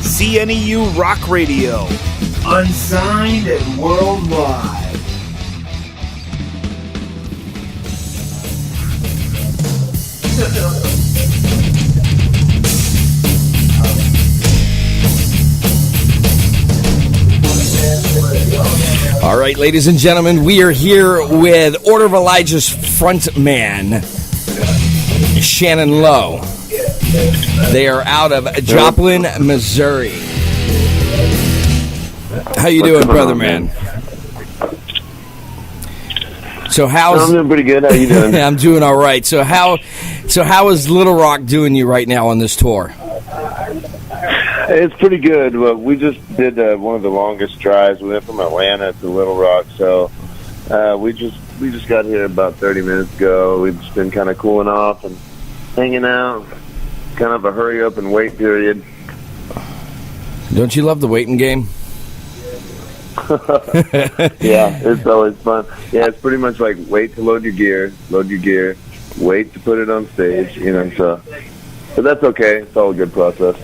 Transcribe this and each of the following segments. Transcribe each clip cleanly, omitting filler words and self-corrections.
CNEU Rock Radio. Unsigned and worldwide. All right, ladies and gentlemen, we are here with Order of Elijah's front man, Shannon Lowe. They are out of Joplin, Missouri. How you doing, brother man? So I'm doing pretty good. How you doing? I'm doing all right. So how is Little Rock doing you right now on this tour? It's pretty good. Well, we just did one of the longest drives. We went from Atlanta to Little Rock, so we just got here about 30 minutes ago. We've just been kind of cooling off and hanging out. Kind of a hurry up and wait period. Don't you love the waiting game? Yeah, it's always fun. Yeah, it's pretty much like wait to load your gear, wait to put it on stage, so. But that's okay. It's all a good process.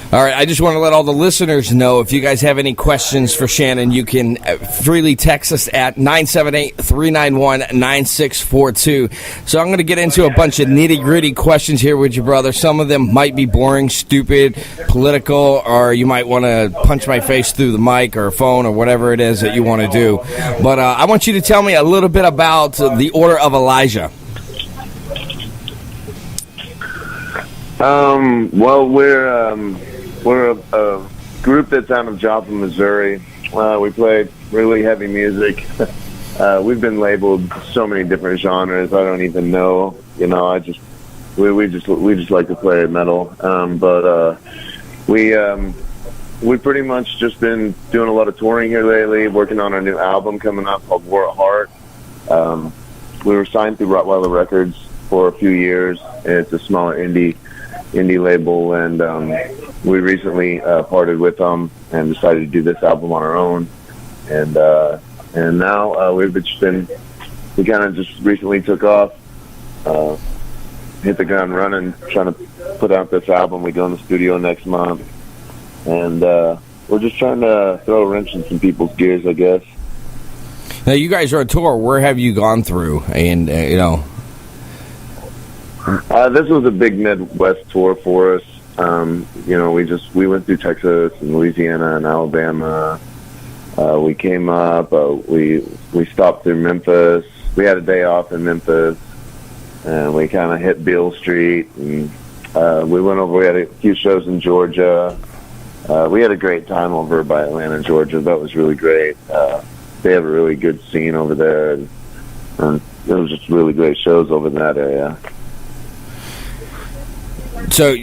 All right, I just want to let all the listeners know, if you guys have any questions for Shannon, you can freely text us at 978-391-9642. So I'm going to get into a bunch of nitty-gritty questions here with you, brother. Some of them might be boring, stupid, political, or you might want to punch my face through the mic or phone or whatever it is that you want to do. But I want you to tell me a little bit about the Order of Elijah. Well, we're a group that's out of Joplin, Missouri. We play really heavy music. We've been labeled so many different genres. I don't even know. We just like to play metal. But we pretty much just been doing a lot of touring here lately. Working on our new album coming up called War at Heart. We were signed through Rottweiler Records for a few years. It's a smaller indie label, and we recently parted with them and decided to do this album on our own. And now we kind of just recently took off, hit the ground running, trying to put out this album. We go in the studio next month, and we're just trying to throw a wrench in some people's gears, I guess. Now, you guys are on tour. Where have you gone through? And this was a big Midwest tour for us. We went through Texas and Louisiana and Alabama. We came up. We stopped through Memphis. We had a day off in Memphis, and we kind of hit Beale Street. And we went over. We had a few shows in Georgia. We had a great time over by Atlanta, Georgia. That was really great. They have a really good scene over there, and there was just really great shows over in that area. So,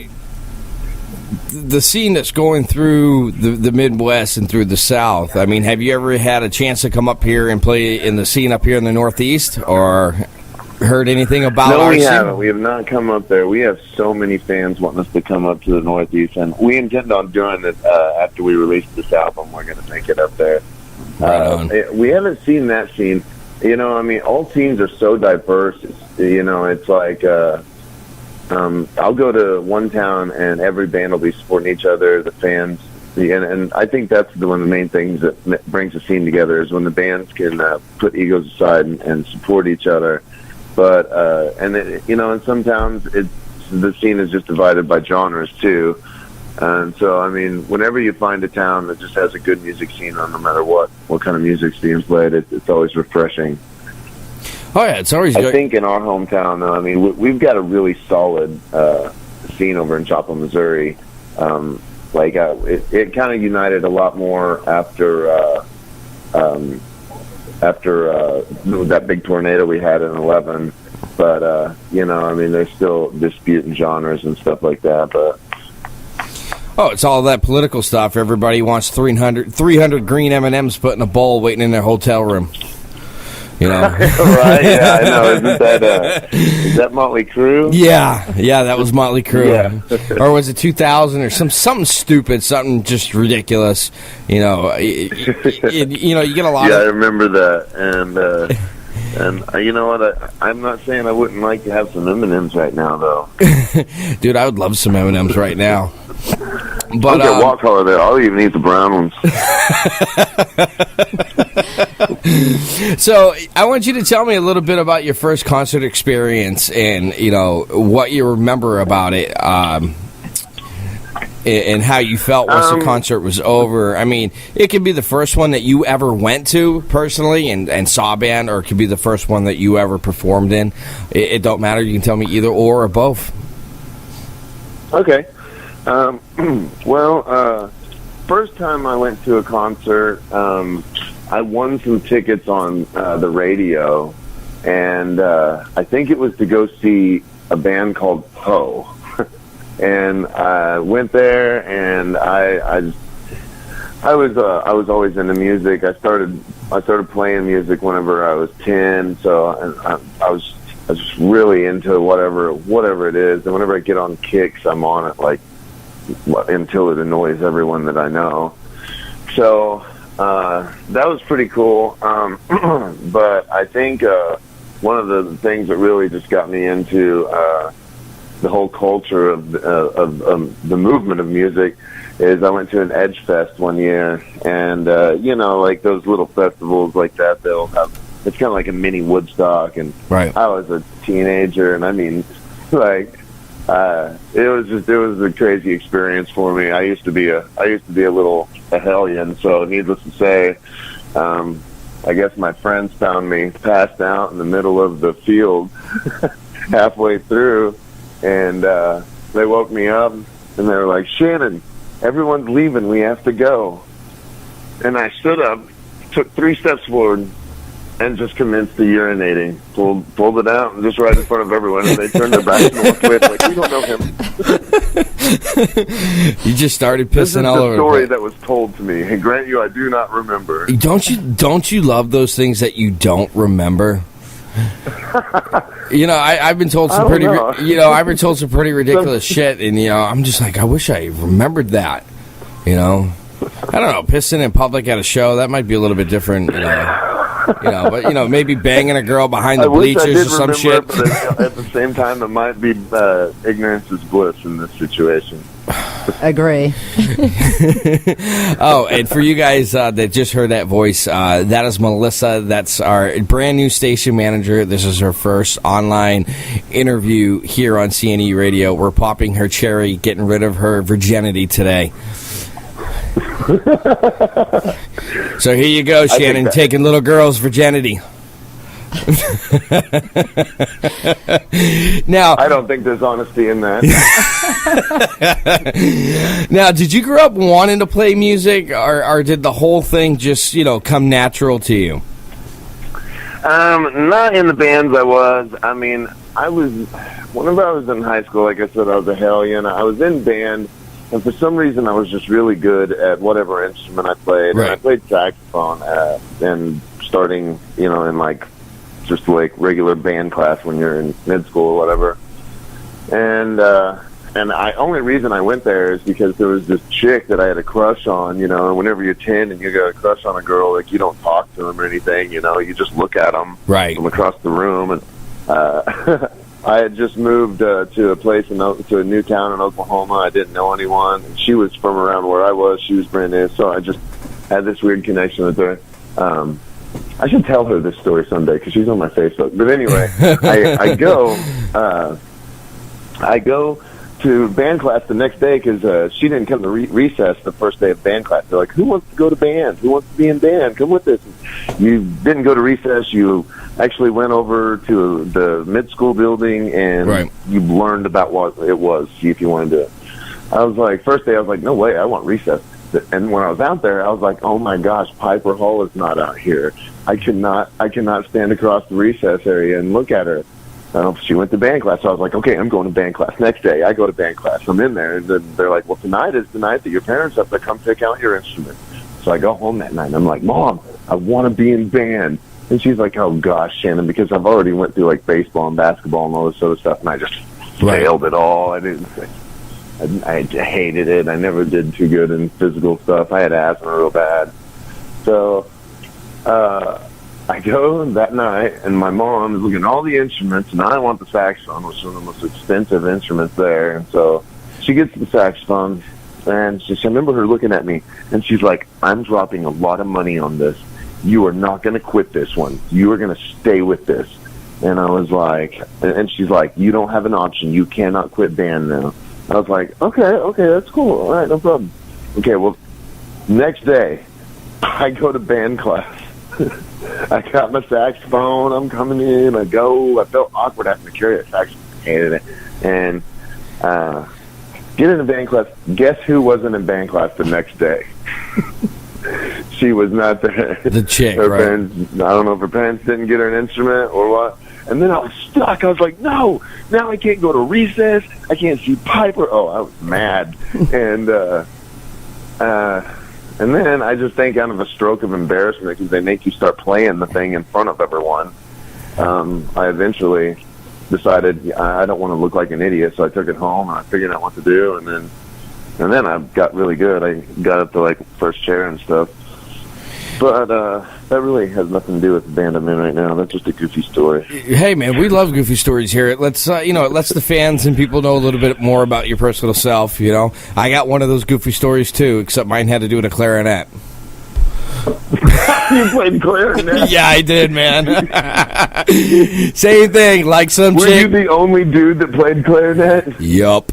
the scene that's going through the Midwest and through the South, I mean, have you ever had a chance to come up here and play in the scene up here in the Northeast, or heard anything about our scene? No, we haven't. We have not come up there. We have so many fans wanting us to come up to the Northeast, and we intend on doing it after we release this album. We're going to make it up there. Right on. We haven't seen that scene. All scenes are so diverse. It's like... I'll go to one town and every band will be supporting each other, the fans, and I think that's one of the main things that brings the scene together is when the bands can put egos aside and support each other. But in some towns the scene is just divided by genres too, and so whenever you find a town that just has a good music scene on, no matter what kind of music's being played, it's always refreshing. Oh, yeah, it's always good. I think in our hometown, though, we've got a really solid scene over in Joplin, Missouri. It kind of united a lot more after that big tornado we had in 11. But, there's still disputing genres and stuff like that. But it's all that political stuff. Everybody wants 300 green M&Ms put in a bowl waiting in their hotel room. Right? Yeah, I know. Is that Motley Crue? Yeah, that was Motley Crue. Yeah. Or was it 2000 or something stupid, something just ridiculous? You get a lot. Yeah, I remember that, and you know what? I'm not saying I wouldn't like to have some M&Ms right now, though. Dude, I would love some M&Ms right now. But I'll get what color there. I'll even eat the brown ones. So I want you to tell me a little bit about your first concert experience and, what you remember about it, and how you felt once the concert was over. I mean, it could be the first one that you ever went to personally and saw a band, or it could be the first one that you ever performed in. It don't matter. You can tell me either or both. Okay. First time I went to a concert, I won some tickets on the radio, and I think it was to go see a band called Poe. And I went there, and I was always into music. I started playing music whenever I was 10, so I was just really into whatever it is. And whenever I get on kicks, I'm on it like until it annoys everyone that I know. So that was pretty cool. But I think one of the things that really just got me into the whole culture of the movement of music is I went to an Edge Fest one year, and like those little festivals like that, they'll have, it's kind of like a mini Woodstock, and right. I was a teenager, and I mean, like, it was a crazy experience for me. I used to be a little hellion, so needless to say, I guess my friends found me passed out in the middle of the field halfway through, and they woke me up, and they were like, "Shannon, everyone's leaving. We have to go." And I stood up, took 3 steps forward, and just commenced the urinating. Pulled it out, and just right in front of everyone, and they turned their backs and walked away. Like, "We don't know him." You just started pissing all over. This is the story that was told to me. And grant you, I do not remember. Don't you love those things that you don't remember? I've been told some pretty, I've been told some pretty ridiculous shit, and I'm just like, I wish I remembered that. I don't know, pissing in public at a show, that might be a little bit different, but maybe banging a girl behind the bleachers or some shit. But at the same time, it might be ignorance is bliss in this situation. Agree. Oh, and for you guys that just heard that voice, that is Melissa. That's our brand new station manager. This is her first online interview here on CNEU Radio. We're popping her cherry, getting rid of her virginity today. So here you go, Shannon, taking little girls' virginity. Now, I don't think there's honesty in that. Now, did you grow up wanting to play music, or did the whole thing just, come natural to you? Not in the bands I was. I mean, whenever I was in high school, like I said, I was a hellion. I was in band, and for some reason I was just really good at whatever instrument I played. Right. And I played saxophone, and starting, in like, just like regular band class when you're in mid school or whatever. And only reason I went there is because there was this chick that I had a crush on, and whenever you're 10 and you got a crush on a girl, like, you don't talk to them or anything, you just look at them right from across the room. And I had just moved to a place to a new town in Oklahoma. I didn't know anyone. And she was from around where I was. She was brand new, so I just had this weird connection with her. I should tell her this story someday because she's on my Facebook. But anyway, I go to band class the next day because she didn't come to recess the first day of band class. They're like, "Who wants to go to band? Who wants to be in band? Come with us." And you didn't go to recess. You actually went over to the mid-school building and right. You learned about what it was, see if you wanted to do it. I was like, first day, I was like, no way, I want recess. And when I was out there, I was like, oh my gosh, Piper Hall is not out here. I cannot stand across the recess area and look at her. She went to band class, so I was like, okay, I'm going to band class. Next day, I go to band class. I'm in there, and then they're like, well, tonight is the night that your parents have to come pick out your instrument. So I go home that night, and I'm like, Mom, I want to be in band. And she's like, oh gosh, Shannon, because I've already went through like baseball and basketball and all this sort of stuff, and I just failed it all. I hated it. I never did too good in physical stuff. I had asthma real bad. So I go that night, and my mom is looking at all the instruments, and I want the saxophone, which is one of the most expensive instruments there. And so she gets the saxophone, And I remember her looking at me, and she's like, I'm dropping a lot of money on this. You are not going to quit this one. You are going to stay with this. And I was like, and she's like, you don't have an option. You cannot quit band now. I was like, okay, that's cool. All right, no problem. Okay, well, next day, I go to band class. I got my saxophone. I'm coming in. I felt awkward having to carry a saxophone. I hated it. And get into band class. Guess who wasn't in band class the next day? She was not there. The chick, her right? Parents, I don't know if her parents didn't get her an instrument or what. And then I was stuck. I was like, no, now I can't go to recess. I can't see Piper. Oh, I was mad. And then I just think out of a stroke of embarrassment, because they make you start playing the thing in front of everyone, I eventually decided I don't want to look like an idiot, so I took it home and I figured out what to do, and then I got really good. I got up to like first chair and stuff. But that really has nothing to do with the band I'm in right now. That's just a goofy story. Hey, man, we love goofy stories here. It lets it lets the fans and people know a little bit more about your personal self. You know, I got one of those goofy stories too, except mine had to do with a clarinet. You played clarinet? Yeah, I did, man. Same thing, like some Were chick. you the only dude that played clarinet? Yup.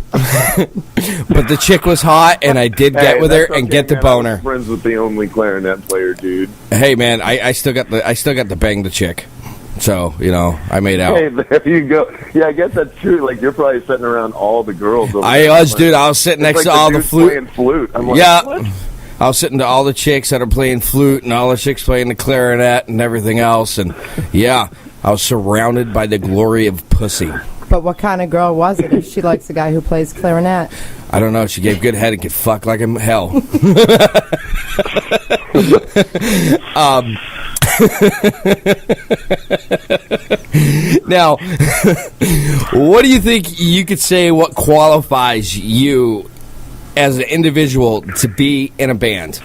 But the chick was hot, and I did get with her and get the boner. I was friends with the only clarinet player, dude. Hey, man, I still got to bang the chick. So, I made out. Hey, there you go. Yeah, I guess that's true. Like, you're probably sitting around all the girls. I was, dude. I was sitting next to all the flute. Playing flute. I'm like, yeah. What? I was sitting to all the chicks that are playing flute and all the chicks playing the clarinet and everything else. And, yeah, I was surrounded by the glory of pussy. But what kind of girl was it if she likes a guy who plays clarinet? I don't know. She gave good head and could fuck like hell. Now, what do you think you could say what qualifies you as an individual to be in a band?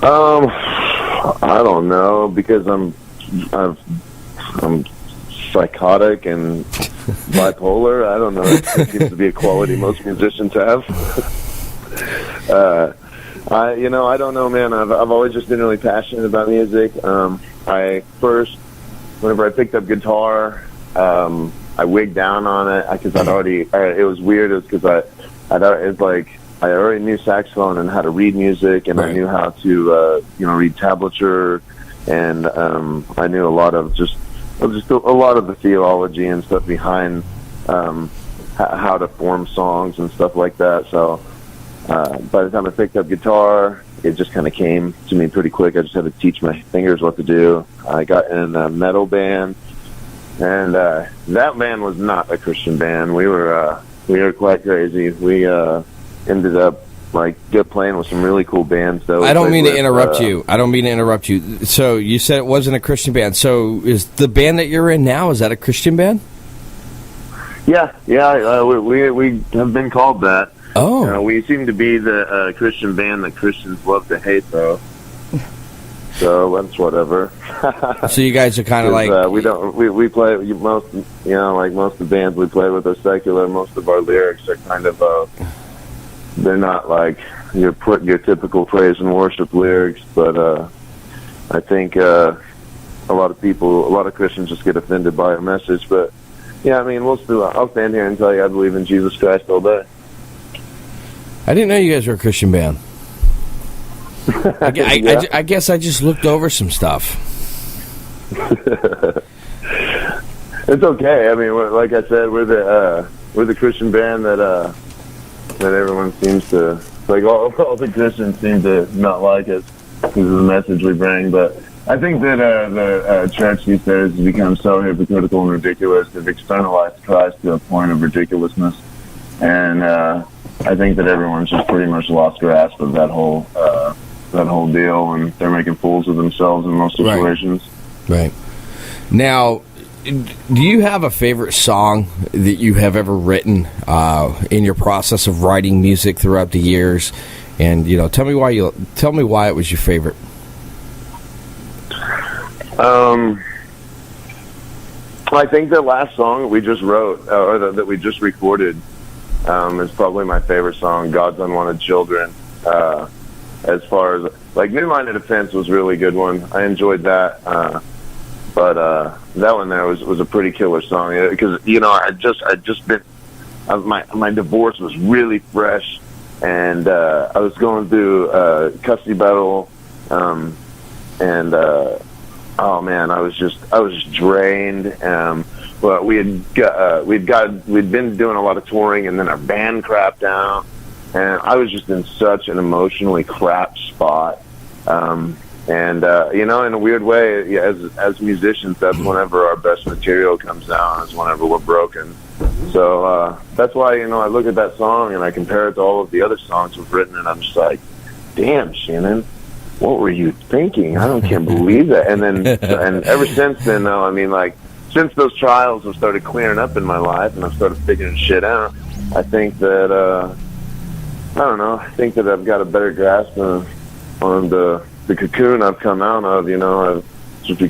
I don't know, because I'm psychotic and bipolar. I don't know. It seems to be a quality most musicians have. I don't know, man. I've always just been really passionate about music. Whenever I picked up guitar, I wigged down on it because it was weird. It was because I already knew saxophone and how to read music, and I knew how to read tablature, and I knew a lot of a lot of the theology and stuff behind how to form songs and stuff like that. So by the time I picked up guitar, it just kind of came to me pretty quick. I just had to teach my fingers what to do. I got in a metal band, and that band was not a Christian band. We were quite crazy. We ended up playing with some really cool bands, though. I don't mean to interrupt you. So you said it wasn't a Christian band. So is the band that you're in now, is that a Christian band? Yeah. We have been called that. Oh. We seem to be the Christian band that Christians love to hate, though. So that's whatever. So you guys are kind of like we play most most of the bands we play with are secular. Most of our lyrics are kind of they're not like your typical praise and worship lyrics, but I think a lot of Christians just get offended by our message. But yeah, I mean, I'll stand here and tell you I believe in Jesus Christ all day. I didn't know you guys were a Christian band. I guess I just looked over some stuff. It's okay. I mean, like I said, we're the Christian band that everyone seems to like. All the Christians seem to not like us because of the message we bring. But I think that the church these days has become so hypocritical and ridiculous. They've externalized Christ to a point of ridiculousness, and I think that everyone's just pretty much lost grasp of that whole deal, and they're making fools of themselves in most situations. Right. Now, do you have a favorite song that you have ever written in your process of writing music throughout the years? And tell me why it was your favorite. I think the last song that we just wrote, or that we just recorded, is probably my favorite song. God's Unwanted Children. As far as like New Line of Defense was a really good one. I enjoyed that. But that one there was a pretty killer song because I just been my divorce was really fresh, and I was going through custody battle, and oh man, I was just drained. But we'd been doing a lot of touring, and then our band crapped out, and I was just in such an emotionally crap spot. In a weird way, as musicians, that's whenever our best material comes down, is whenever we're broken. So that's why, I look at that song and I compare it to all of the other songs we've written, and I'm just like, damn, Shannon, what were you thinking? Can't believe that. And then, and ever since then, though, I mean, like, since those trials have started clearing up in my life and I've started figuring shit out, I think that, I think that I've got a better grasp on the cocoon I've come out of, I've just become